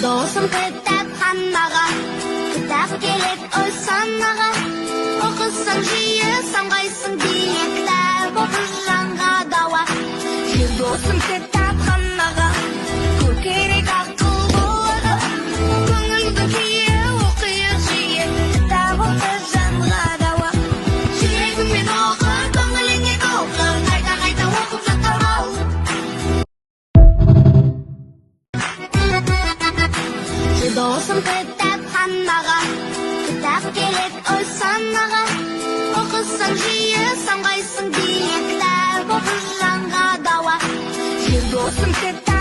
Досым кітапханаға, кітап керек ой санаға. Оқысын жиі самғайсың дейін, кітап оқы жанға дауа. Досым кітапханаға, көп керек ақыл болады. Көңілдің күйі оқиық жиі, кітап оқы жанға дауа. Жүрегіңмен оқы, көңіліңе толқы, қайта-қайта оқып жаттау. Досым кітапханаға, кітап керек ой санаға. Оқысын жиі самғайсың дейін, кітап оқы жанға дауа. Досым кітап